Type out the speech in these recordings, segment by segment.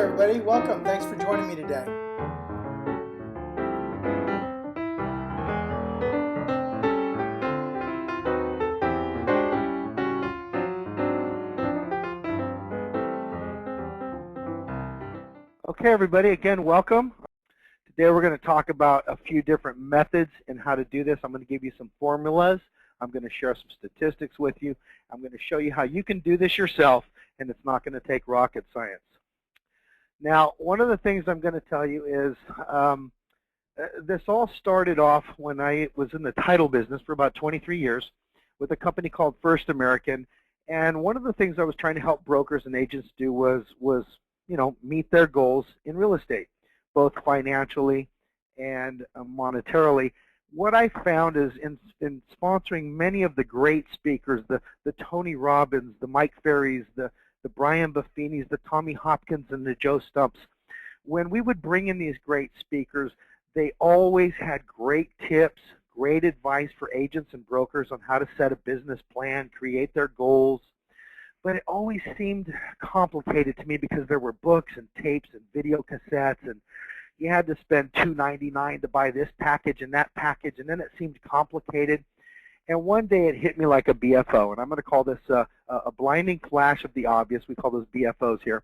everybody. Welcome. Thanks for joining me today. Okay, everybody, again, welcome. Today we're going to talk about a few different methods and how to do this. I'm going to give you some formulas. I'm going to share some statistics with you. I'm going to show you how you can do this yourself, and it's not going to take rocket science. Now, one of the things I'm going to tell you is this all started off when I was in the title business for about 23 years with a company called First American. And one of the things I was trying to help brokers and agents do was meet their goals in real estate, both financially and monetarily. What I found is in sponsoring many of the great speakers, the Tony Robbins, the Mike Ferrys, the Brian Buffinis, the Tommy Hopkins, and the Joe Stumps, when we would bring in these great speakers, they always had great tips, great advice for agents and brokers on how to set a business plan, create their goals. But it always seemed complicated to me because there were books and tapes and video cassettes, and you had to spend $2.99 to buy this package and that package, and then it seemed complicated. And one day it hit me like a BFO, and I'm going to call this a blinding flash of the obvious. We call those BFOs here.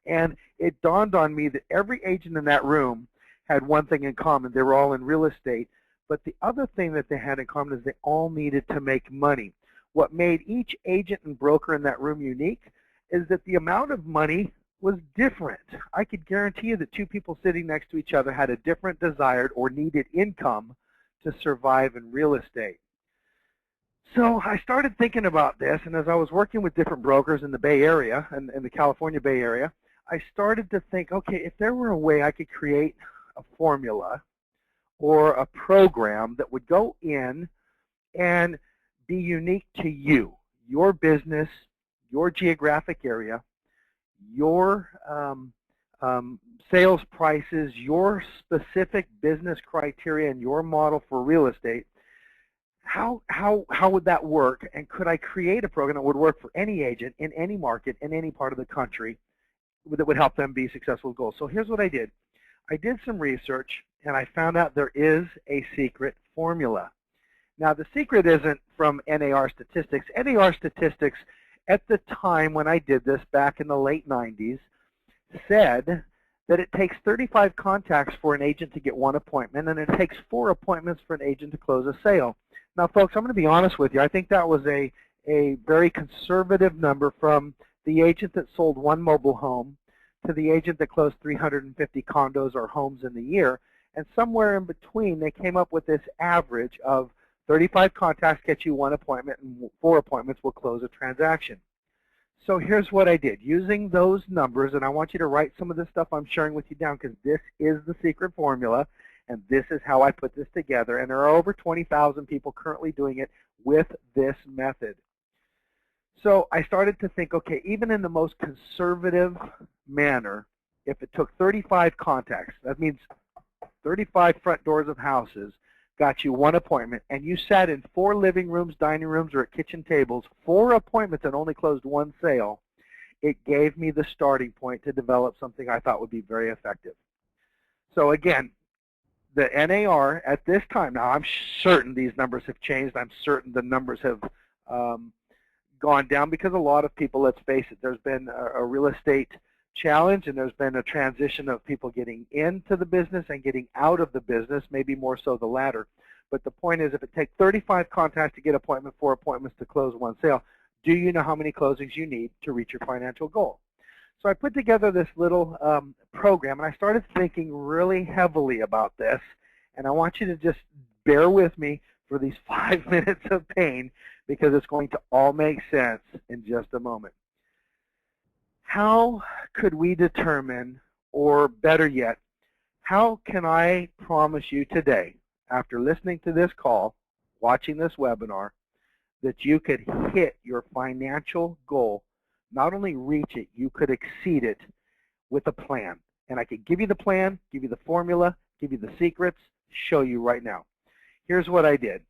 And it dawned on me that every agent in that room had one thing in common. They were all in real estate. But the other thing that they had in common is they all needed to make money. What made each agent and broker in that room unique is that the amount of money was different. I could guarantee you that two people sitting next to each other had a different desired or needed income to survive in real estate. So I started thinking about this, and as I was working with different brokers in the Bay Area, and in the California Bay Area, I started to think, okay, if there were a way I could create a formula or a program that would go in and be unique to you, your business, your geographic area, your sales prices, your specific business criteria, and your model for real estate, how would that work? And could I create a program that would work for any agent in any market in any part of the country that would help them be successful with goals? So here's what I did. I did some research, and I found out there is a secret formula. Now, the secret isn't from NAR statistics. NAR statistics, at the time when I did this back in the late 90s, said that it takes 35 contacts for an agent to get one appointment, and it takes 4 appointments for an agent to close a sale. Now, folks, I'm going to be honest with you. I think that was a very conservative number from the agent that sold 1 mobile home to the agent that closed 350 condos or homes in the year. And somewhere in between, they came up with this average of 35 contacts get you 1 appointment, and 4 appointments will close a transaction. So here's what I did. Using those numbers, and I want you to write some of this stuff I'm sharing with you down because this is the secret formula, and this is how I put this together. And there are over 20,000 people currently doing it with this method. So I started to think, okay, even in the most conservative manner, if it took 35 contacts, that means 35 front doors of houses, got you 1 appointment, and you sat in 4 living rooms, dining rooms, or at kitchen tables, 4 appointments and only closed 1 sale, it gave me the starting point to develop something I thought would be very effective. So again, the NAR at this time, now I'm certain these numbers have changed. I'm certain the numbers have gone down because a lot of people, let's face it, there's been a real estate challenge, and there's been a transition of people getting into the business and getting out of the business, maybe more so the latter. But the point is, if it takes 35 contacts to get appointment, 4 appointments to close 1 sale, do you know how many closings you need to reach your financial goal? So I put together this little program, and I started thinking really heavily about this, and I want you to just bear with me for these 5 minutes of pain because it's going to all make sense in just a moment. How could we determine, or better yet, how can I promise you today, after listening to this call, watching this webinar, that you could hit your financial goal, not only reach it, you could exceed it with a plan. And I could give you the plan, give you the formula, give you the secrets, show you right now. Here's what I did.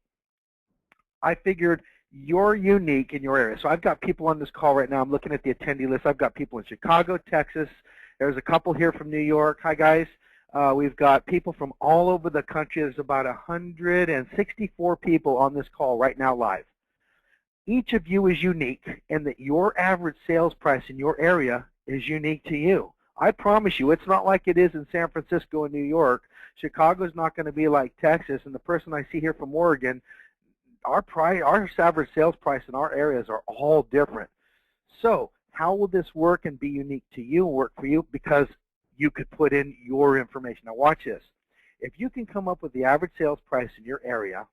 I figured you're unique in your area. So I've got people on this call right now. I'm looking at the attendee list. I've got people in Chicago, Texas, There's a couple here from New York. Hi, guys. We've got people from all over the country. There's about 164 people on this call right now live. Each of you is unique in that your average sales price in your area is unique to you. I promise you, it's not like it is in San Francisco and New York. Chicago's not going to be like Texas, and the person I see here from Oregon, our average sales price in our areas are all different. So how will this work and be unique to you and work for you? Because you could put in your information. Now watch this. If you can come up with the average sales price in your area,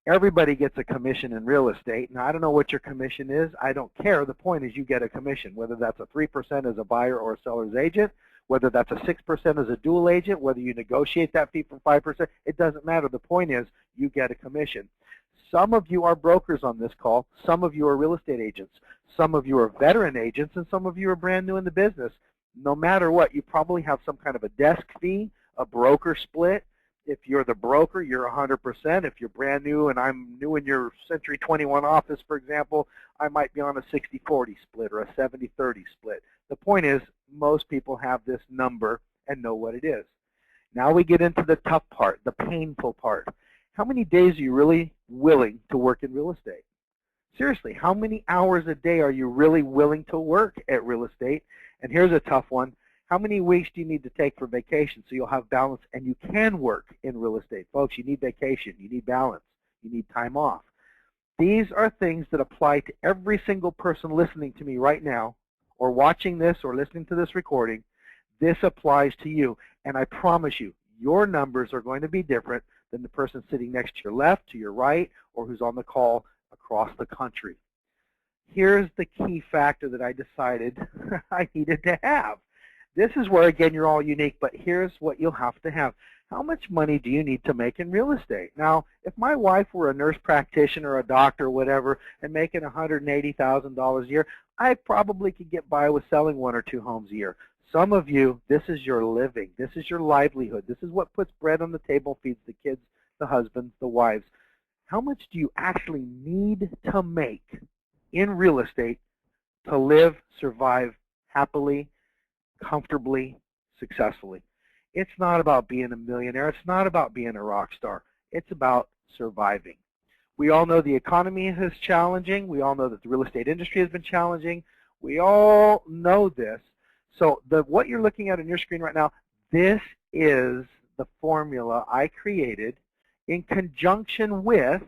everybody gets a commission in real estate. Now, I don't know what your commission is. I don't care. The point is you get a commission, whether that's a 3% as a buyer or a seller's agent, whether that's a 6% as a dual agent, whether you negotiate that fee for 5%. It doesn't matter. The point is you get a commission. Some of you are brokers on this call. Some of you are real estate agents. Some of you are veteran agents, and some of you are brand new in the business. No matter what, you probably have some kind of a desk fee, a broker split. If you're the broker, you're 100%. If you're brand new and I'm new in your Century 21 office, for example, I might be on a 60-40 split or a 70-30 split. The point is most people have this number and know what it is. Now we get into the tough part, the painful part. How many days are you really willing to work in real estate? Seriously, how many hours a day are you really willing to work at real estate? And here's a tough one. How many weeks do you need to take for vacation so you'll have balance and you can work in real estate? Folks, you need vacation. You need balance. You need time off. These are things that apply to every single person listening to me right now or watching this or listening to this recording. This applies to you. And I promise you, your numbers are going to be different than the person sitting next to your left, to your right, or who's on the call across the country. Here's the key factor that I decided I needed to have. This is where, again, you're all unique, but here's what you'll have to have. How much money do you need to make in real estate? Now, if my wife were a nurse practitioner or a doctor or whatever and making $180,000 a year, I probably could get by with selling 1 or 2 homes a year. Some of you, this is your living. This is your livelihood. This is what puts bread on the table, feeds the kids, the husbands, the wives. How much do you actually need to make in real estate to live, survive happily, comfortably, successfully? It's not about being a millionaire. It's not about being a rock star. It's about surviving. We all know the economy is challenging. We all know that the real estate industry has been challenging. We all know this. So what you're looking at on your screen right now, this is the formula I created in conjunction with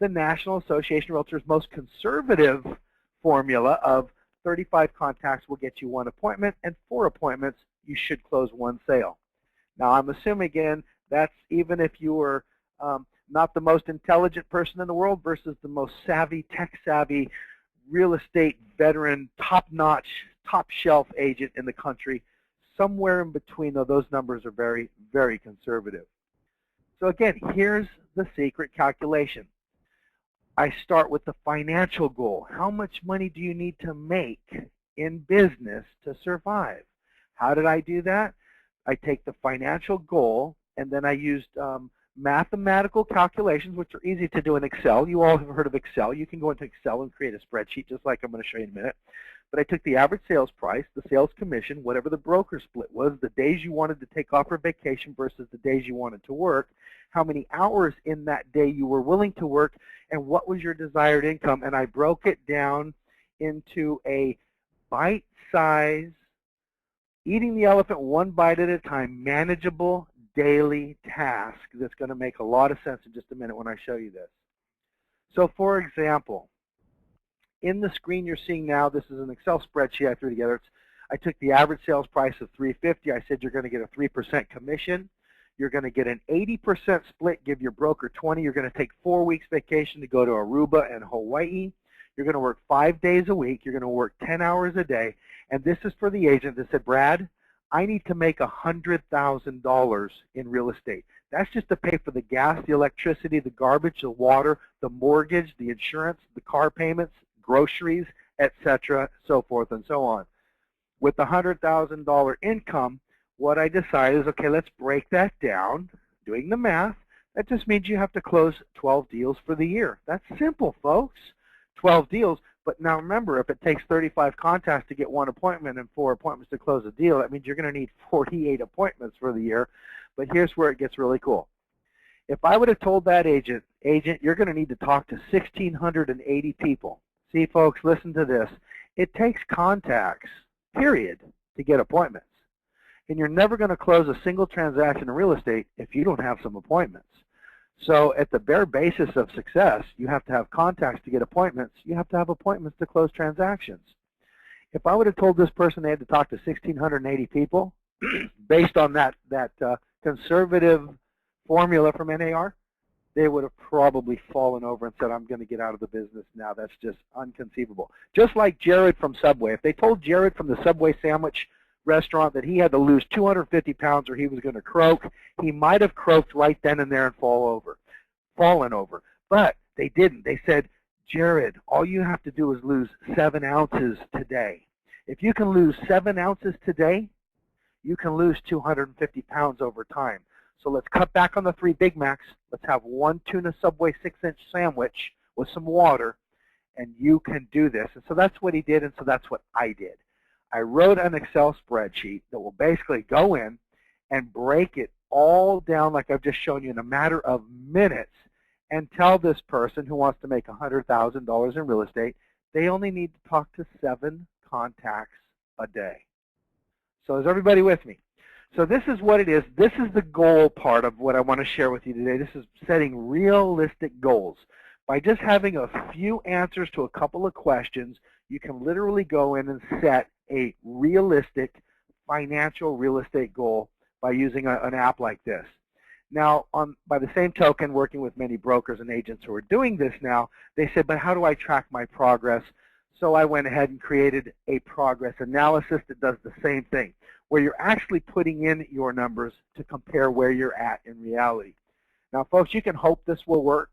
the National Association of Realtors' most conservative formula of 35 contacts will get you 1 appointment, and 4 appointments, you should close 1 sale. Now, I'm assuming, again, that's even if you were not the most intelligent person in the world versus the most savvy, tech-savvy, real estate veteran, top-notch, top-shelf agent in the country. Somewhere in between, though, those numbers are very, very conservative. So, again, here's the secret calculation. I start with the financial goal. How much money do you need to make in business to survive? How did I do that? I take the financial goal, and then I used mathematical calculations, which are easy to do in Excel. You all have heard of Excel. You can go into Excel and create a spreadsheet, just like I'm going to show you in a minute. But I took the average sales price, the sales commission, whatever the broker split was, the days you wanted to take off for vacation versus the days you wanted to work, how many hours in that day you were willing to work, and what was your desired income. And I broke it down into a bite-size, eating the elephant 1 bite at a time, manageable daily task that's going to make a lot of sense in just a minute when I show you this. So, for example, in the screen you're seeing now, this is an Excel spreadsheet I threw together. I took the average sales price of $350. I said you're going to get a 3% commission. You're going to get an 80% split, give your broker 20. You're going to take 4 weeks vacation to go to Aruba and Hawaii. You're going to work 5 days a week. You're going to work 10 hours a day. And this is for the agent that said, Brad, I need to make $100,000 in real estate. That's just to pay for the gas, the electricity, the garbage, the water, the mortgage, the insurance, the car payments, groceries, etc., so forth and so on. With the $100,000 income, what I decided is, okay, let's break that down. Doing the math, that just means you have to close 12 deals for the year. That's simple, folks. 12 deals, But now remember, if it takes 35 contacts to get 1 appointment and 4 appointments to close a deal, that means you're going to need 48 appointments for the year. But here's where it gets really cool. If I would have told that agent, you're going to need to talk to 1,680 people. See, folks, listen to this. It takes contacts, period, to get appointments. And you're never going to close a single transaction in real estate if you don't have some appointments. So at the bare basis of success, you have to have contacts to get appointments. You have to have appointments to close transactions. If I would have told this person they had to talk to 1,680 people, based on that conservative formula from NAR, they would have probably fallen over and said, I'm going to get out of the business now. That's just inconceivable. Just like Jared from Subway. If they told Jared from the Subway sandwich restaurant that he had to lose 250 pounds or he was going to croak, he might have croaked right then and there and fallen over. But they didn't. They said, Jared, all you have to do is lose 7 ounces today. If you can lose 7 ounces today, you can lose 250 pounds over time. So let's cut back on the 3 Big Macs. Let's have 1 tuna Subway 6-inch sandwich with some water, and you can do this. And so that's what he did, and so that's what I did. I wrote an Excel spreadsheet that will basically go in and break it all down like I've just shown you in a matter of minutes and tell this person who wants to make $100,000 in real estate, they only need to talk to 7 contacts a day. So is everybody with me? So this is what it is. This is the goal part of what I want to share with you today. This is setting realistic goals. By just having a few answers to a couple of questions, you can literally go in and set a realistic financial real estate goal by using an app like this. Now, by the same token, working with many brokers and agents who are doing this now, they said, but how do I track my progress? So I went ahead and created a progress analysis that does the same thing, where you're actually putting in your numbers to compare where you're at in reality. Now, folks, you can hope this will work,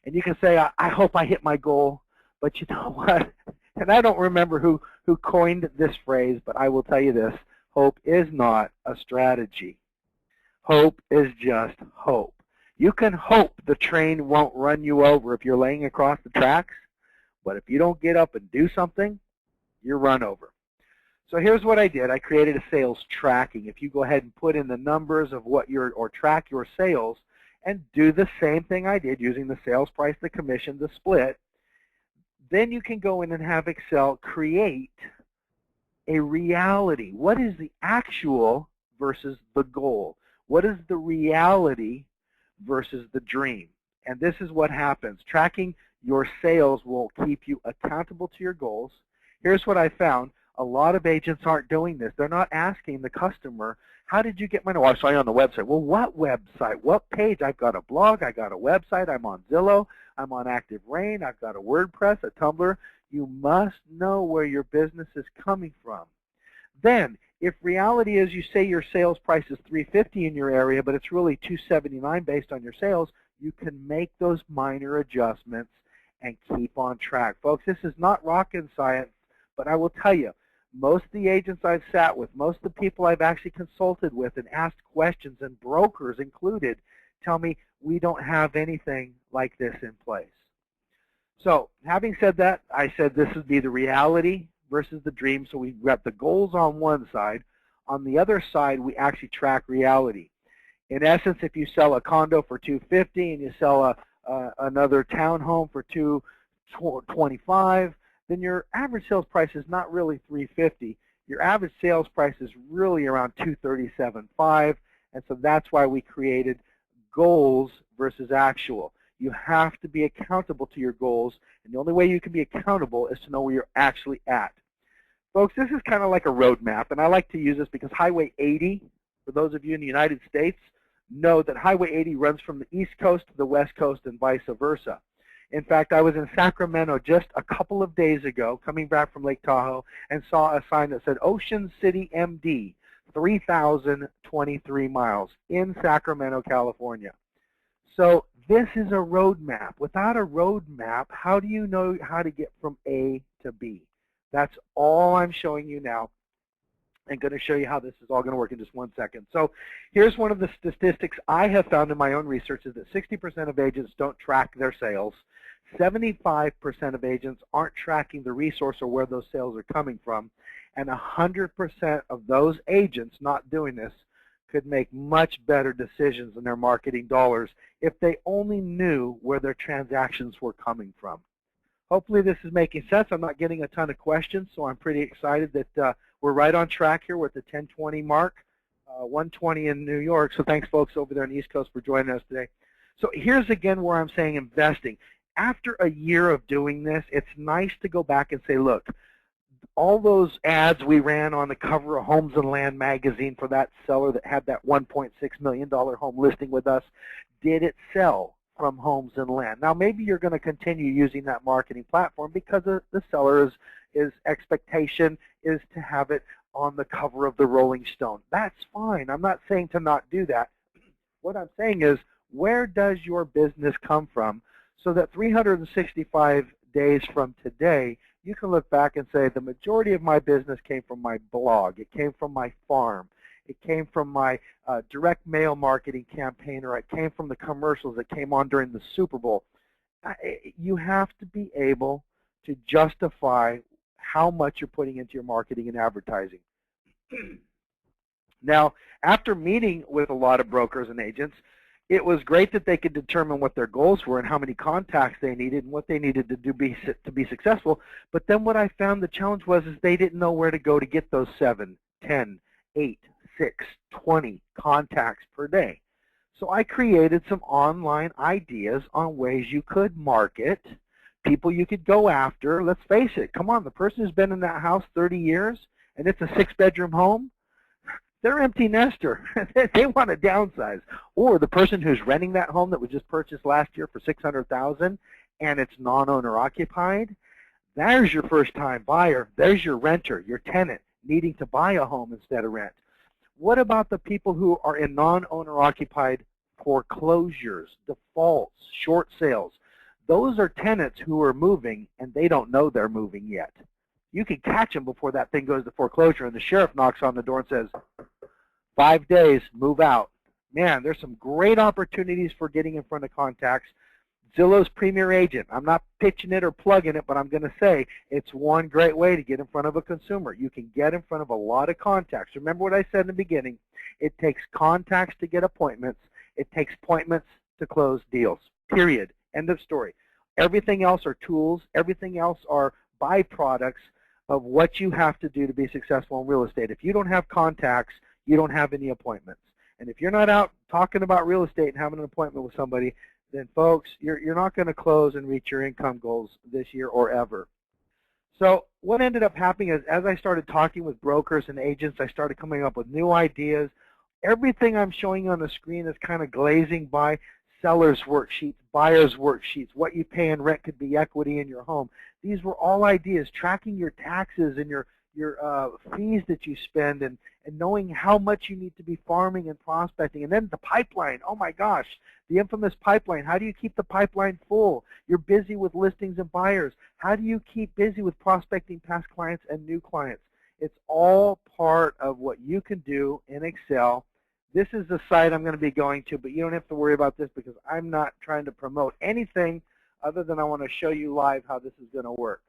and you can say, I hope I hit my goal, but you know what? And I don't remember who coined this phrase, but I will tell you this. Hope is not a strategy. Hope is just hope. You can hope the train won't run you over if you're laying across the tracks, but if you don't get up and do something, you're run over. So here's what I did. I created a sales tracking. If you go ahead and put in the numbers of what or track your sales and do the same thing I did using the sales price, the commission, the split, then you can go in and have Excel create a reality. What is the actual versus the goal? What is the reality versus the dream? And this is what happens. Tracking your sales will keep you accountable to your goals. Here's what I found. A lot of agents aren't doing this. They're not asking the customer, how did you get my, I saw you on the website. Well, what website? What page? I've got a blog. I got a website. I'm on Zillow. I'm on Active Rain. I've got a WordPress, a Tumblr. You must know where your business is coming from. Then, if reality is you say your sales price is $350 in your area, but it's really $279 based on your sales, you can make those minor adjustments and keep on track. Folks, this is not rocket science, but I will tell you, most of the agents I've sat with, most of the people I've actually consulted with and asked questions, and brokers included, tell me we don't have anything like this in place. So having said that, I said this would be the reality versus the dream. So we've got the goals on one side. On the other side, we actually track reality. In essence, if you sell a condo for $250 and you sell another townhome for $225, then your average sales price is not really $350. Your average sales price is really around $237.5, and so that's why we created goals versus actual. You have to be accountable to your goals, and the only way you can be accountable is to know where you're actually at. Folks, this is kind of like a roadmap, and I like to use this because Highway 80, for those of you in the United States, know that Highway 80 runs from the East Coast to the West Coast and vice versa. In fact, I was in Sacramento just a couple of days ago, coming back from Lake Tahoe, and saw a sign that said Ocean City, MD, 3,023 miles in Sacramento, California. So this is a roadmap. Without a roadmap, how do you know how to get from A to B? That's all I'm showing you now. I'm going to show you how this is all going to work in just 1 second. So here's one of the statistics I have found in my own research is that 60% of agents don't track their sales. 75% of agents aren't tracking the resource or where those sales are coming from, and 100% of those agents not doing this could make much better decisions in their marketing dollars if they only knew where their transactions were coming from. Hopefully this is making sense. I'm not getting a ton of questions, so I'm pretty excited that we're right on track here with the 10:20 mark, 1:20 in New York. So thanks, folks, over there on the East Coast for joining us today. So here's again where I'm saying investing. After a year of doing this, it's nice to go back and say, look, all those ads we ran on the cover of Homes and Land magazine for that seller that had that $1.6 million home listing with us, did it sell from Homes and Land? Now, maybe you're going to continue using that marketing platform because the seller's expectation is to have it on the cover of the Rolling Stone. That's fine. I'm not saying to not do that. What I'm saying is, where does your business come from so that 365 days from today, you can look back and say the majority of my business came from my blog, it came from my farm, it came from my direct mail marketing campaign, or it came from the commercials that came on during the Super Bowl. You have to be able to justify how much you're putting into your marketing and advertising. Now, after meeting with a lot of brokers and agents, it was great that they could determine what their goals were and how many contacts they needed and what they needed to do to be successful. But then what I found the challenge was is they didn't know where to go to get those 7, 10, 8, 6, 20 contacts per day. So I created some online ideas on ways you could market, people you could go after. Let's face it, come on, the person who's been in that house 30 years and it's a 6-bedroom home, they're empty nester. They want to downsize. Or the person who's renting that home that was just purchased last year for $600,000 and it's non-owner occupied, there's your first-time buyer. There's your renter, your tenant, needing to buy a home instead of rent. What about the people who are in non-owner occupied foreclosures, defaults, short sales? Those are tenants who are moving and they don't know they're moving yet. You can catch them before that thing goes to foreclosure and the sheriff knocks on the door and says, 5 days, move out. Man, there's some great opportunities for getting in front of contacts. Zillow's Premier Agent. I'm not pitching it or plugging it, but I'm going to say it's one great way to get in front of a consumer. You can get in front of a lot of contacts. Remember what I said in the beginning. It takes contacts to get appointments. It takes appointments to close deals. Period. End of story. Everything else are tools. Everything else are byproducts of what you have to do to be successful in real estate. If you don't have contacts, you don't have any appointments. And if you're not out talking about real estate and having an appointment with somebody, then folks, you're not going to close and reach your income goals this year or ever. So what ended up happening is as I started talking with brokers and agents, I started coming up with new ideas. Everything I'm showing you on the screen is kind of glazing by. Seller's worksheets, buyer's worksheets, what you pay in rent could be equity in your home. These were all ideas, tracking your taxes and your fees that you spend and knowing how much you need to be farming and prospecting. And then the pipeline, oh my gosh, the infamous pipeline. How do you keep the pipeline full? You're busy with listings and buyers. How do you keep busy with prospecting past clients and new clients? It's all part of what you can do in Excel. This is the site I'm going to be going to, but you don't have to worry about this because I'm not trying to promote anything other than I want to show you live how this is going to work.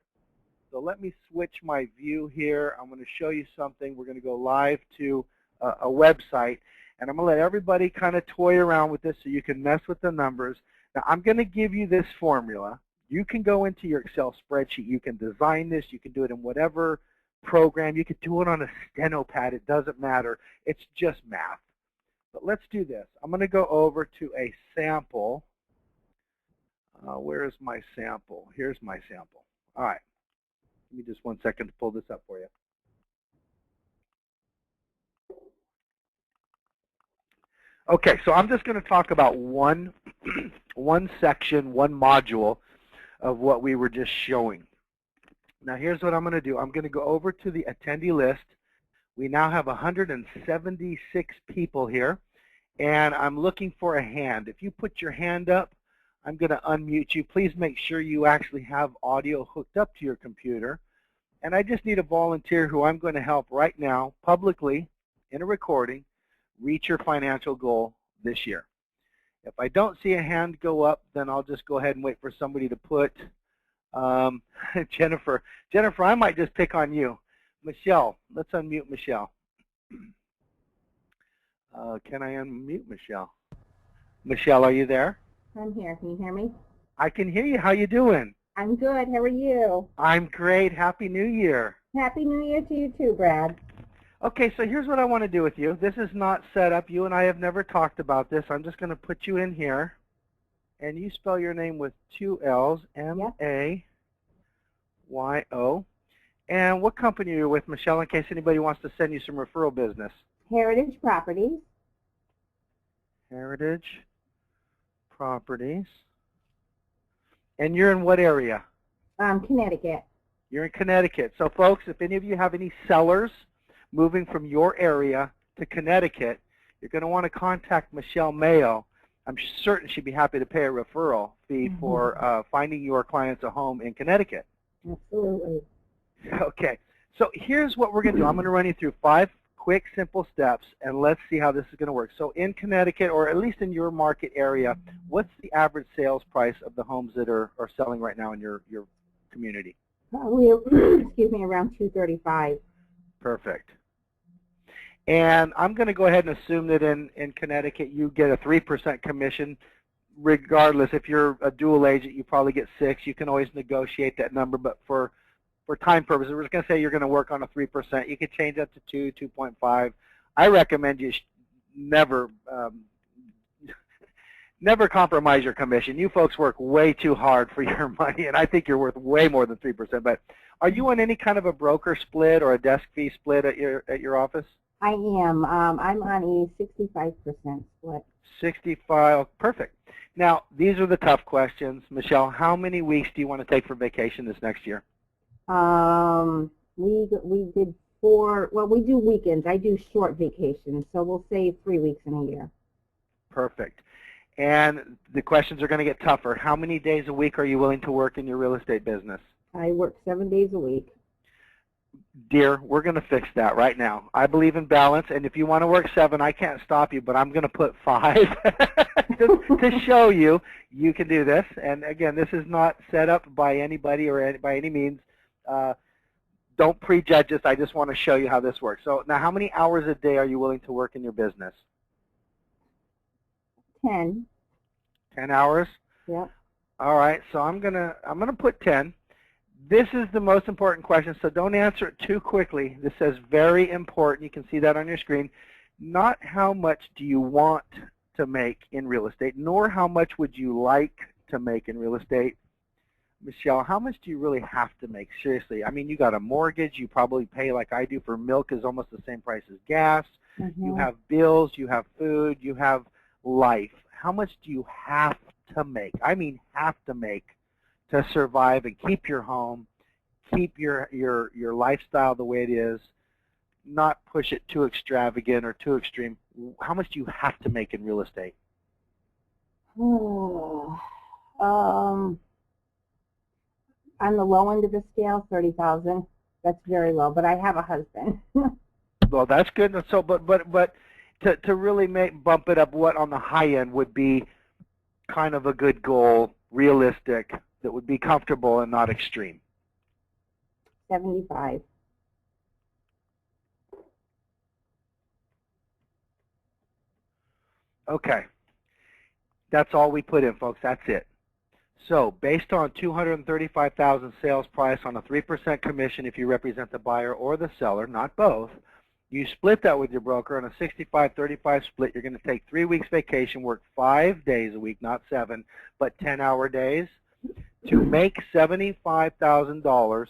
So let me switch my view here. I'm going to show you something. We're going to go live to a website, and I'm going to let everybody kind of toy around with this so you can mess with the numbers. Now, I'm going to give you this formula. You can go into your Excel spreadsheet. You can design this. You can do it in whatever program. You could do it on a steno pad. It doesn't matter. It's just math. But let's do this. I'm going to go over to a sample. Where is my sample? Here's my sample. All right. Give me just 1 second to pull this up for you. Okay, so I'm just going to talk about one section, one module of what we were just showing. Now here's what I'm going to do. I'm going to go over to the attendee list. We now have 176 people here, and I'm looking for a hand. If you put your hand up, I'm going to unmute you. Please make sure you actually have audio hooked up to your computer. And I just need a volunteer who I'm going to help right now, publicly, in a recording, reach your financial goal this year. If I don't see a hand go up, then I'll just go ahead and wait for somebody to put Jennifer. Jennifer, I might just pick on you. Michelle, let's unmute Michelle. Can I unmute Michelle? Michelle, are you there? I'm here. Can you hear me? I can hear you. How you doing? I'm good. How are you? I'm great. Happy New Year. Happy New Year to you too, Brad. Okay, so here's what I want to do with you. This is not set up. You and I have never talked about this. I'm just going to put you in here, and you spell your name with 2 L's, M-A-Y-O. And what company are you with, Michelle, in case anybody wants to send you some referral business? Heritage Properties. Heritage Properties. And you're in what area? Connecticut. You're in Connecticut. So, folks, if any of you have any sellers moving from your area to Connecticut, you're going to want to contact Michelle Mayo. I'm certain she'd be happy to pay a referral fee for finding your clients a home in Connecticut. Absolutely. Okay. So here's what we're going to do. I'm going to run you through 5 quick, simple steps, and let's see how this is going to work. So in Connecticut, or at least in your market area, what's the average sales price of the homes that are selling right now in your community? Excuse me, around 235. Perfect. And I'm going to go ahead and assume that in Connecticut you get a 3% commission. Regardless, if you're a dual agent, you probably get 6. You can always negotiate that number, but for time purposes, we're just going to say you're going to work on a 3%. You could change that to 2, 2.5. I recommend you never compromise your commission. You folks work way too hard for your money, and I think you're worth way more than 3%. But are you on any kind of a broker split or a desk fee split at your office? I am. I'm on a 65% split. 65. Perfect. Now, these are the tough questions. Michelle, how many weeks do you want to take for vacation this next year? We did 4. Well, we do weekends. I do short vacations, so we'll say 3 weeks in a year. Perfect. And the questions are going to get tougher. How many days a week are you willing to work in your real estate business? I work 7 days a week. Dear, we're going to fix that right now. I believe in balance, and if you want to work 7, I can't stop you, but I'm going to put 5 to show you can do this. And again, this is not set up by anybody or by any means. Don't prejudge this. I just want to show you how this works. So now, how many hours a day are you willing to work in your business? 10. 10 hours? Yep. All right. So I'm gonna put 10. This is the most important question, so don't answer it too quickly. This says very important. You can see that on your screen. Not how much do you want to make in real estate, nor how much would you like to make in real estate. Michelle, how much do you really have to make? Seriously. I mean, you got a mortgage. You probably pay, like I do, for milk is almost the same price as gas. You have bills. You have food. You have life. How much do you have to make? I mean have to make to survive and keep your home, keep your lifestyle the way it is, not push it too extravagant or too extreme. How much do you have to make in real estate? On the low end of the scale, 30,000. That's very low, but I have a husband. Well, that's good. So, but to really bump it up, what on the high end would be kind of a good goal, realistic, that would be comfortable and not extreme? 75. Okay. That's all we put in, folks. That's it. So based on $235,000 sales price on a 3% commission if you represent the buyer or the seller, not both, you split that with your broker on a 65-35 split. You're going to take 3 weeks vacation, work 5 days a week, not 7, but 10-hour days to make $75,000.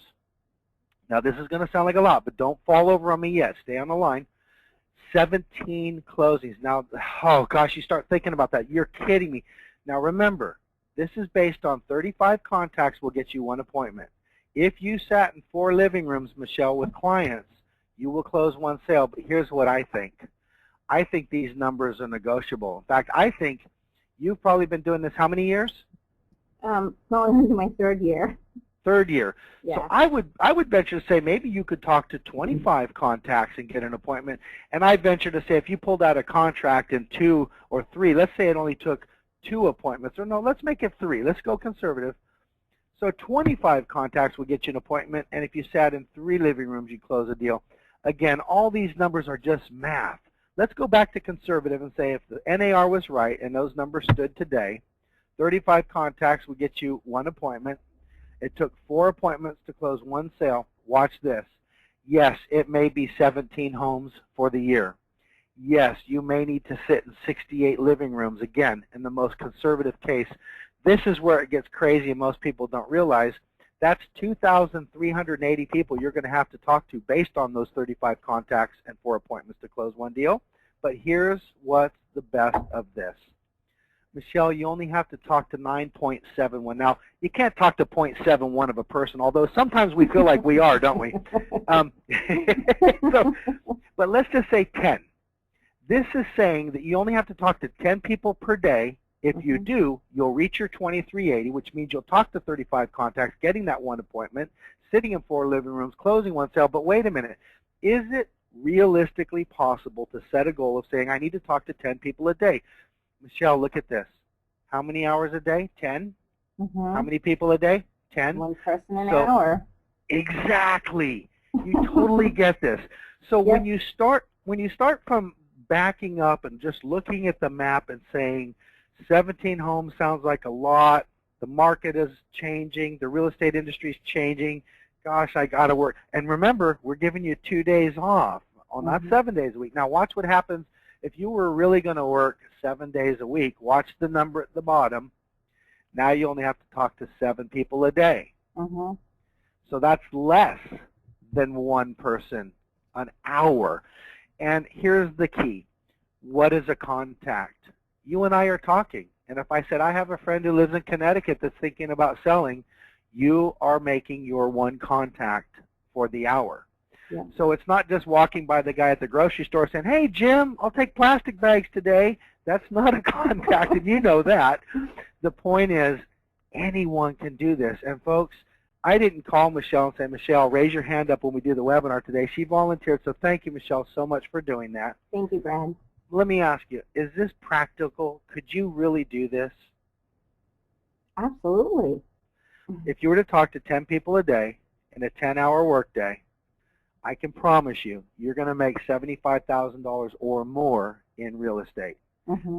Now this is going to sound like a lot, but don't fall over on me yet. Stay on the line. 17 closings. Now, oh gosh, you start thinking about that. You're kidding me. Now remember, this is based on 35 contacts will get you 1 appointment. If you sat in 4 living rooms, Michelle, with clients, you will close 1 sale. But here's what I think. I think these numbers are negotiable. In fact, I think you've probably been doing this how many years? Going into my 3rd year. 3rd year. Yeah. So I would venture to say maybe you could talk to 25 contacts and get an appointment. And I venture to say if you pulled out a contract in 2 or 3, let's say it only took 2 appointments. Or no, let's make it 3. Let's go conservative. So 25 contacts will get you an appointment, and if you sat in 3 living rooms, you close a deal. Again, all these numbers are just math. Let's go back to conservative and say if the NAR was right and those numbers stood today, 35 contacts would get you 1 appointment. It took 4 appointments to close 1 sale. Watch this. Yes, it may be 17 homes for the year. Yes, you may need to sit in 68 living rooms. Again, in the most conservative case, this is where it gets crazy and most people don't realize. That's 2,380 people you're going to have to talk to based on those 35 contacts and 4 appointments to close 1 deal. But here's what's the best of this. Michelle, you only have to talk to 9.71. Now, you can't talk to 0.71 of a person, although sometimes we feel like we are, don't we? But let's just say 10. This is saying that you only have to talk to 10 people per day. If you do, you'll reach your 2380, which means you'll talk to 35 contacts, getting that 1 appointment, sitting in 4 living rooms, closing 1 sale. But wait a minute. Is it realistically possible to set a goal of saying, I need to talk to 10 people a day? Michelle, look at this. How many hours a day? 10. How many people a day? 10. 1 person an hour. Exactly. You totally get this. So when you start from backing up and just looking at the map and saying 17 homes sounds like a lot, the market is changing, the real estate industry is changing, gosh, I got to work. And remember, we're giving you 2 days off, not 7 days a week. Now watch what happens if you were really going to work 7 days a week. Watch the number at the bottom. Now you only have to talk to 7 people a day. So that's less than 1 person an hour. And here's the key. What is a contact? You and I are talking. And if I said, I have a friend who lives in Connecticut that's thinking about selling, you are making your 1 contact for the hour. So it's not just walking by the guy at the grocery store saying, hey, Jim, I'll take plastic bags today. That's not a contact, and you know that. The point is, anyone can do this. And folks, I didn't call Michelle and say, Michelle, raise your hand up when we do the webinar today. She volunteered, so thank you, Michelle, so much for doing that. Thank you, Brad. Let me ask you, is this practical? Could you really do this? Absolutely. If you were to talk to 10 people a day in a 10-hour workday, I can promise you, you're going to make $75,000 or more in real estate.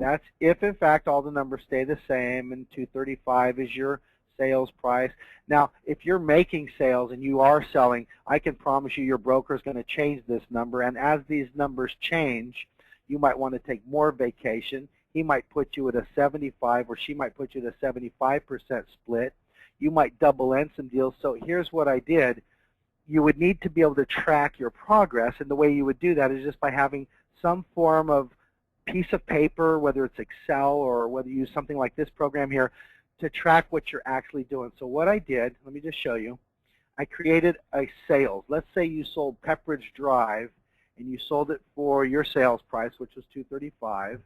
That's if, in fact, all the numbers stay the same and 235 is your sales price. Now, if you're making sales and you are selling, I can promise you your broker is going to change this number. And as these numbers change, you might want to take more vacation. He might put you at a 75 or she might put you at a 75% split. You might double end some deals. So here's what I did. You would need to be able to track your progress, and the way you would do that is just by having some form of piece of paper, whether it's Excel or whether you use something like this program here, to track what you're actually doing. So what I did, let me just show you, I created a sales. Let's say you sold Pepperidge Drive, and you sold it for your sales price, which was $235.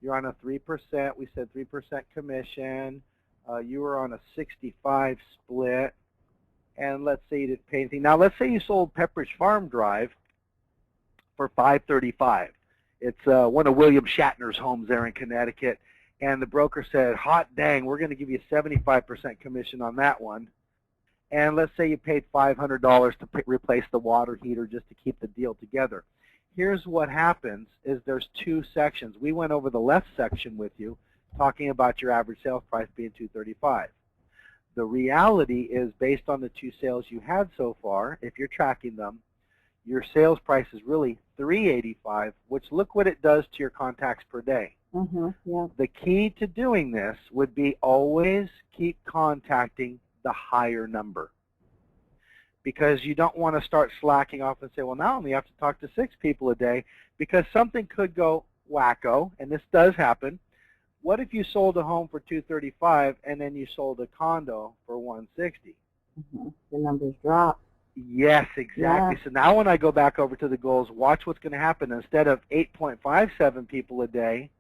You're on a 3%, we said 3% commission. You were on a 65 split. And let's say you didn't pay anything. Now, let's say you sold Pepperidge Farm Drive for $535. It's one of William Shatner's homes there in Connecticut. And the broker said, hot dang, we're going to give you 75% commission on that one. And let's say you paid $500 to replace the water heater just to keep the deal together. Here's what happens is there's 2 sections. We went over the left section with you, talking about your average sales price being $235. The reality is, based on the 2 sales you had so far, if you're tracking them, your sales price is really $385, which look what it does to your contacts per day. The key to doing this would be always keep contacting the higher number, because you don't want to start slacking off and say, well, now I only have to talk to 6 people a day, because something could go wacko, and this does happen. What if you sold a home for $235 and then you sold a condo for $160? The numbers drop. Yes, exactly. So now when I go back over to the goals, watch what's going to happen. Instead of 8.57 people a day,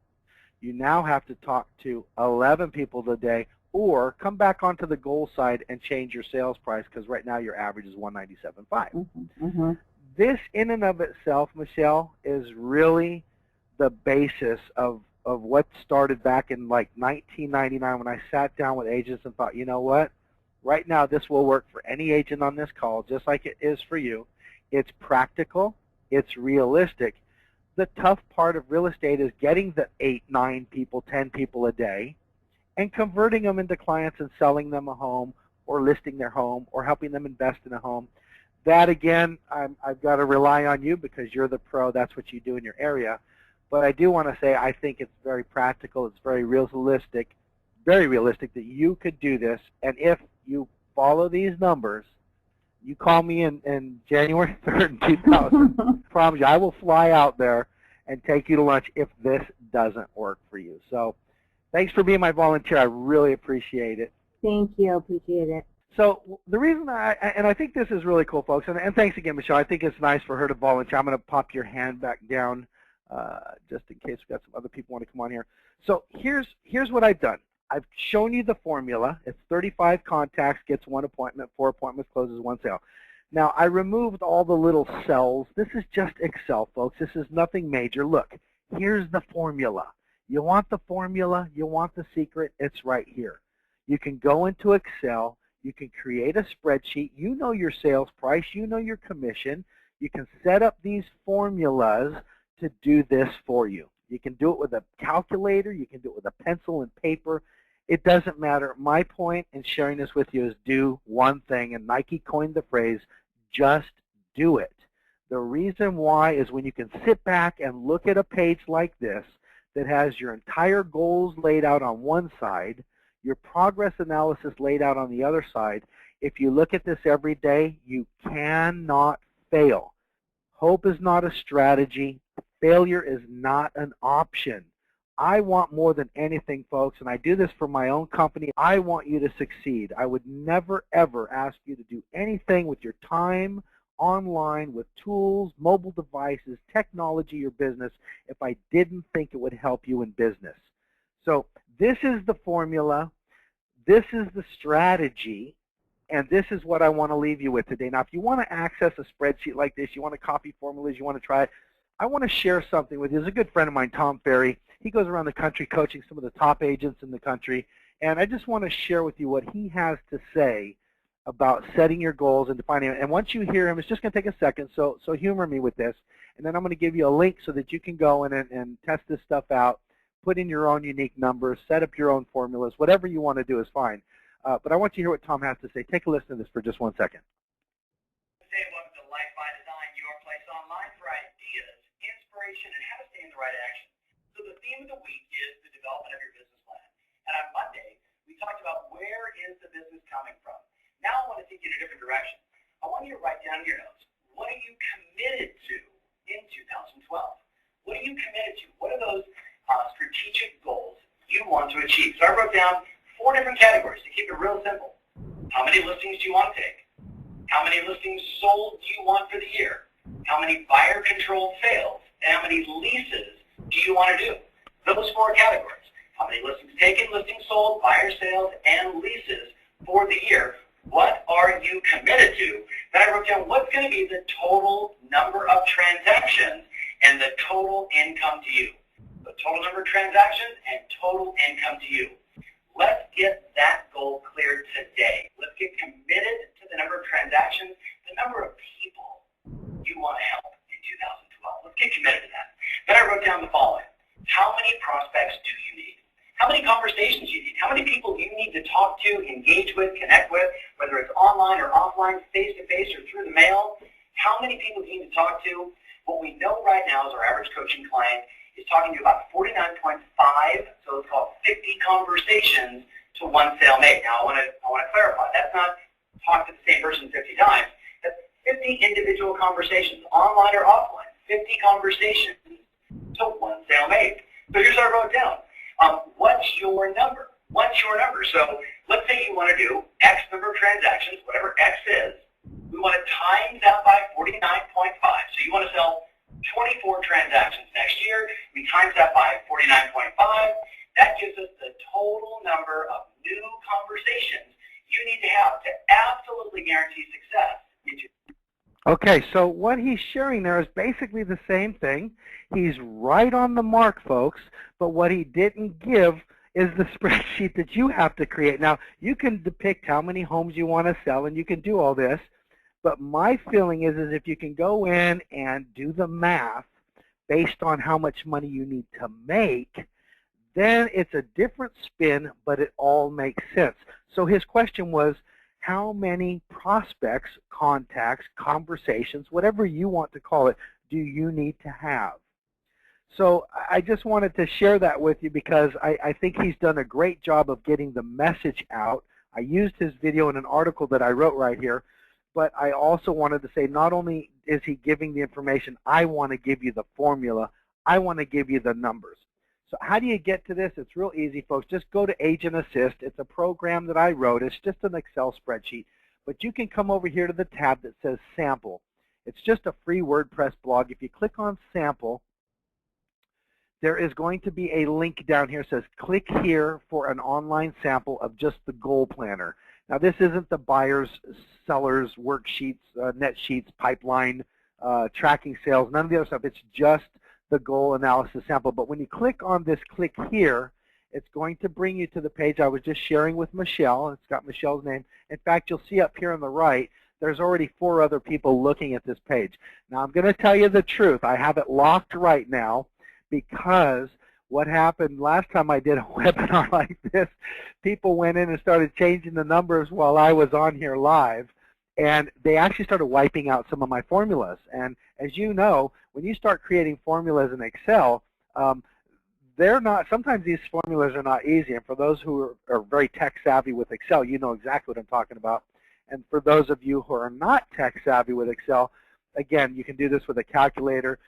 you now have to talk to 11 people a day, or come back onto the goal side and change your sales price, because right now your average is $197.5. This in and of itself, Michelle, is really the basis of of what started back in like 1999 when I sat down with agents and thought, you know what? Right now this will work for any agent on this call, just like it is for you. It's practical. It's realistic. The tough part of real estate is getting the 8, 9 people, 10 people a day and converting them into clients and selling them a home or listing their home or helping them invest in a home. That, again, I've got to rely on you because you're the pro. That's what you do in your area. But I do want to say I think it's very practical. It's very realistic that you could do this. And if you follow these numbers, you call me in January 3rd, 2000. I promise you, I will fly out there and take you to lunch if this doesn't work for you. So thanks for being my volunteer. I really appreciate it. Thank you. Appreciate it. So the reason I think this is really cool, folks, and thanks again, Michelle. I think it's nice for her to volunteer. I'm going to pop your hand back down just in case we've got some other people want to come on here. So here's what I've done. I've shown you the formula. It's 35 contacts, gets 1 appointment, 4 appointments, closes 1 sale. Now, I removed all the little cells. This is just Excel, folks. This is nothing major. Look, here's the formula. You want the formula? You want the secret? It's right here. You can go into Excel. You can create a spreadsheet. You know your sales price. You know your commission. You can set up these formulas to do this for you. You can do it with a calculator. You can do it with a pencil and paper. It doesn't matter. My point in sharing this with you is do one thing, and Nike coined the phrase, just do it. The reason why is when you can sit back and look at a page like this that has your entire goals laid out on one side, your progress analysis laid out on the other side. If you look at this every day, you cannot fail. Hope is not a strategy. Failure is not an option. I want more than anything, folks, and I do this for my own company. I want you to succeed. I would never, ever ask you to do anything with your time online, with tools, mobile devices, technology, or business if I didn't think it would help you in business. So this is the formula. This is the strategy, and this is what I want to leave you with today. Now, if you want to access a spreadsheet like this, you want to copy formulas, you want to try it, I want to share something with you. There's a good friend of mine, Tom Ferry. He goes around the country coaching some of the top agents in the country, and I just want to share with you what he has to say about setting your goals and defining it. And once you hear him, it's just going to take a second, so humor me with this, and then I'm going to give you a link so that you can go in and test this stuff out. Put in your own unique numbers, set up your own formulas, whatever you want to do is fine. But I want you to hear what Tom has to say. Take a listen to this for just 1 second. Welcome to Life by Design, your place online for ideas, inspiration, and how to stay in the right action. So the theme of the week is the development of your business plan. And on Monday, we talked about where is the business coming from. Now I want to take you in a different direction. I want you to write down in your notes, what are you committed to in 2012? What are you committed to? What are those strategic goals you want to achieve? So I wrote down 4 different categories to keep it real simple. How many listings do you want to take? How many listings sold do you want for the year? How many buyer-controlled sales? And how many leases do you want to do? Those 4 categories. How many listings taken, listings sold, buyer sales, and leases for the year? What are you committed to? Then I wrote down what's going to be the total number of transactions and the total income to you. The total number of transactions and total income to you. Let's get that goal cleared today. Let's get committed to the number of transactions, the number of people you want to help in 2012. Let's get committed to that. Then I wrote down the following. How many prospects do you need? How many conversations do you need? How many people do you need to talk to, engage with, connect with, whether it's online or offline, face-to-face or through the mail? How many people do you need to talk to? What we know right now is our average coaching client is talking to about 49.5, so let's call it 50 conversations to 1 sale made. Now, I want to clarify. That's not talk to the same person 50 times. That's 50 individual conversations, online or offline, 50 conversations to 1 sale made. So here's what I wrote down. What's your number? What's your number? So let's say you want to do X number of transactions, whatever X is. We want to times that by 49.5. So you want to sell 24 transactions next year. We times that by 49.5. That gives us the total number of new conversations you need to have to absolutely guarantee success. Okay, so what he's sharing there is basically the same thing. He's right on the mark, folks, but what he didn't give is the spreadsheet that you have to create. Now, you can depict how many homes you want to sell, and you can do all this, but my feeling is if you can go in and do the math based on how much money you need to make, then it's a different spin, but it all makes sense. So his question was, how many prospects, contacts, conversations, whatever you want to call it, do you need to have? So I just wanted to share that with you because I think he's done a great job of getting the message out. I used his video in an article that I wrote right here, but I also wanted to say not only is he giving the information, I want to give you the formula, I want to give you the numbers. So how do you get to this? It's real easy, folks. Just go to Agent Assist. It's a program that I wrote. It's just an Excel spreadsheet. But you can come over here to the tab that says Sample. It's just a free WordPress blog. If you click on Sample, there is going to be a link down here that says click here for an online sample of just the goal planner. Now this isn't the buyers, sellers, worksheets, net sheets, pipeline, tracking sales, none of the other stuff. It's just the goal analysis sample. But when you click on this click here, it's going to bring you to the page I was just sharing with Michelle. It's got Michelle's name. In fact, you'll see up here on the right, there's already 4 other people looking at this page. Now I'm going to tell you the truth. I have it locked right now because what happened last time I did a webinar like this, people went in and started changing the numbers while I was on here live. And they actually started wiping out some of my formulas. And as you know, when you start creating formulas in Excel, they're not, sometimes these formulas are not easy. And for those who are very tech savvy with Excel, you know exactly what I'm talking about. And for those of you who are not tech savvy with Excel, again, you can do this with a calculator.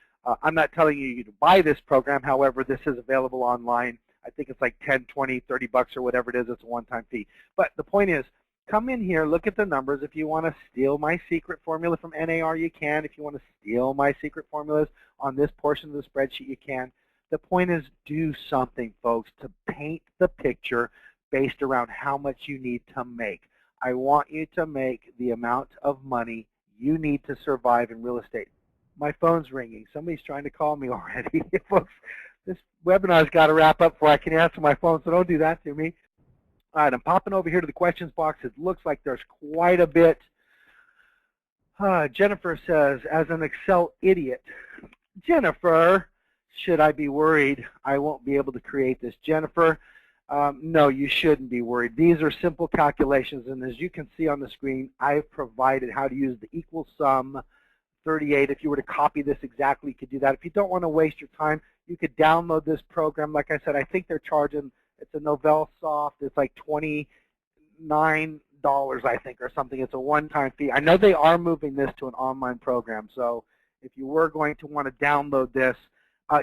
I'm not telling you to buy this program. However, this is available online. I think it's like 10, 20, 30 bucks or whatever it is. It's a one-time fee. But the point is, come in here, look at the numbers. If you want to steal my secret formula from NAR, you can. If you want to steal my secret formulas on this portion of the spreadsheet, you can. The point is, do something, folks, to paint the picture based around how much you need to make. I want you to make the amount of money you need to survive in real estate. My phone's ringing. Somebody's trying to call me already. Folks, this webinar's got to wrap up before I can answer my phone, so don't do that to me. All right, I'm popping over here to the questions box. It looks like there's quite a bit. Jennifer says, as an Excel idiot. Jennifer, should I be worried I won't be able to create this? Jennifer, no, you shouldn't be worried. These are simple calculations, and as you can see on the screen, I've provided how to use the equal sum 38. If you were to copy this exactly, you could do that. If you don't want to waste your time, you could download this program. Like I said, I think they're charging, it's a NovelleSoft. It's like $29, I think, or something. It's a one-time fee. I know they are moving this to an online program, so if you were going to want to download this,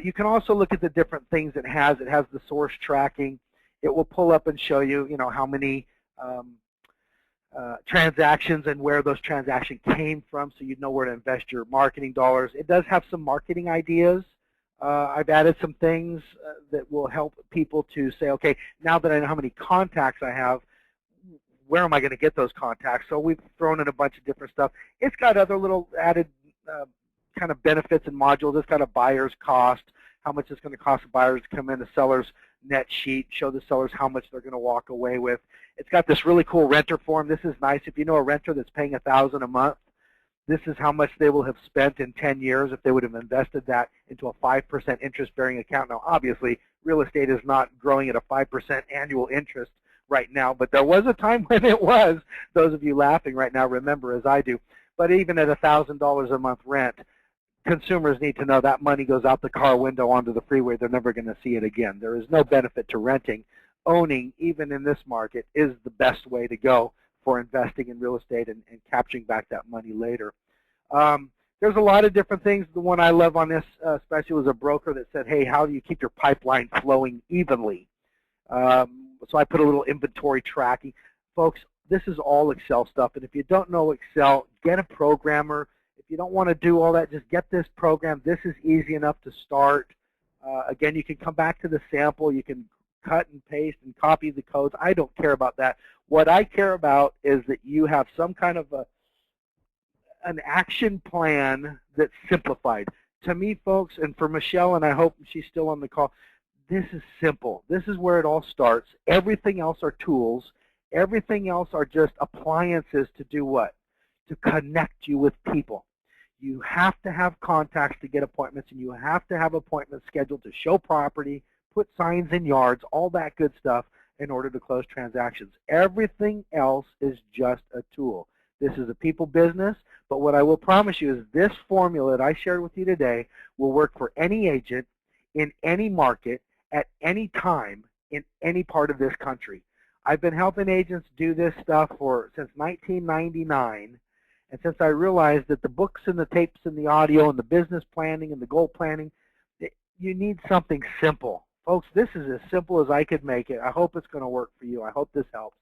you can also look at the different things it has. It has the source tracking. It will pull up and show you, how many transactions and where those transactions came from, so you know where to invest your marketing dollars. It does have some marketing ideas. I've added some things that will help people to say, okay, now that I know how many contacts I have, where am I going to get those contacts? So we've thrown in a bunch of different stuff. It's got other little added kind of benefits and modules. It's got a buyer's cost, how much it's going to cost the buyers to come in, the seller's net sheet, show the sellers how much they're going to walk away with. It's got this really cool renter form. This is nice. If you know a renter that's paying $1,000 a month, this is how much they will have spent in 10 years if they would have invested that into a 5% interest-bearing account. Now, obviously, real estate is not growing at a 5% annual interest right now, but there was a time when it was. Those of you laughing right now remember, as I do. But even at $1,000 a month rent, consumers need to know that money goes out the car window onto the freeway. They're never going to see it again. There is no benefit to renting. Owning, even in this market, is the best way to go for investing in real estate and capturing back that money later. There's a lot of different things. The one I love on this especially was a broker that said, hey, how do you keep your pipeline flowing evenly? So I put a little inventory tracking. Folks, this is all Excel stuff, and if you don't know Excel, get a programmer. If you don't want to do all that, just get this program. This is easy enough to start. Again, you can come back to the sample. You can cut and paste and copy the codes. I don't care about that. What I care about is that you have some kind of an action plan that's simplified. To me, folks, and for Michelle, and I hope she's still on the call, this is simple. This is where it all starts. Everything else are tools. Everything else are just appliances to do what? To connect you with people. You have to have contacts to get appointments, and you have to have appointments scheduled to show property, put signs in yards, all that good stuff in order to close transactions. Everything else is just a tool. This is a people business, but what I will promise you is this formula that I shared with you today will work for any agent in any market at any time in any part of this country. I've been helping agents do this stuff since 1999, and since I realized that the books and the tapes and the audio and the business planning and the goal planning, you need something simple. Folks, this is as simple as I could make it. I hope it's going to work for you. I hope this helps.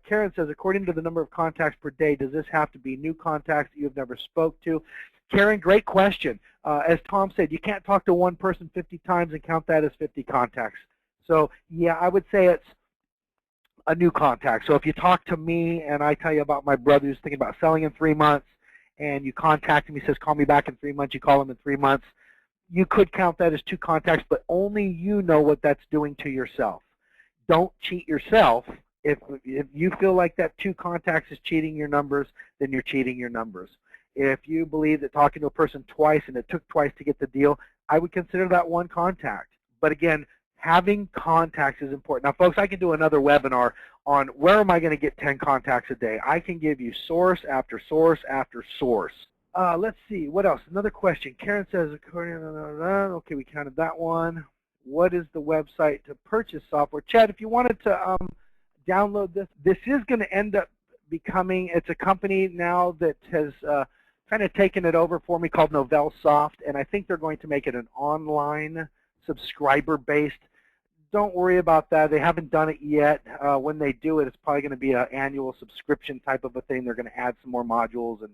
Karen says, according to the number of contacts per day, does this have to be new contacts that you've never spoke to? Karen, great question. As Tom said, you can't talk to one person 50 times and count that as 50 contacts. So, yeah, I would say it's a new contact. So if you talk to me and I tell you about my brother who's thinking about selling in 3 months, and you contact him, he says, call me back in 3 months, you call him in 3 months, you could count that as 2 contacts, but only you know what that's doing to yourself. Don't cheat yourself. If you feel like that 2 contacts is cheating your numbers, then you're cheating your numbers. If you believe that talking to a person twice and it took twice to get the deal, I would consider that 1 contact. But again, having contacts is important. Now, folks, I can do another webinar on where am I going to get 10 contacts a day. I can give you source after source after source. Let's see, what else? Another question. Karen says, okay, we counted that one. What is the website to purchase software? Chad, if you wanted to download this is going to end up becoming, it's a company now that has kind of taken it over for me called NovellSoft, and I think they're going to make it an online subscriber-based. Don't worry about that. They haven't done it yet. When they do it, it's probably going to be an annual subscription type of a thing. They're going to add some more modules, and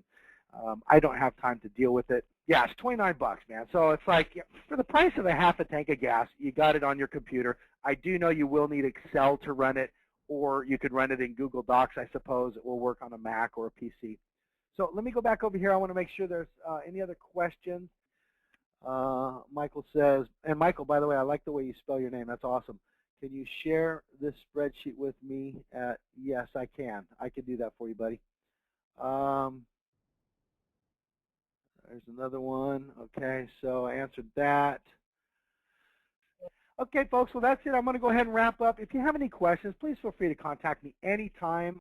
I don't have time to deal with it. Yeah, it's 29 bucks, man. So it's like, for the price of a half a tank of gas, you got it on your computer. I do know you will need Excel to run it, or you could run it in Google Docs, I suppose. It will work on a Mac or a PC. So let me go back over here. I want to make sure there's any other questions. Michael says, and Michael, by the way, I like the way you spell your name. That's awesome. Can you share this spreadsheet with me? Yes, I can. I can do that for you, buddy. There's another one. Okay, so I answered that. Okay, folks, well, that's it. I'm going to go ahead and wrap up. If you have any questions, please feel free to contact me anytime.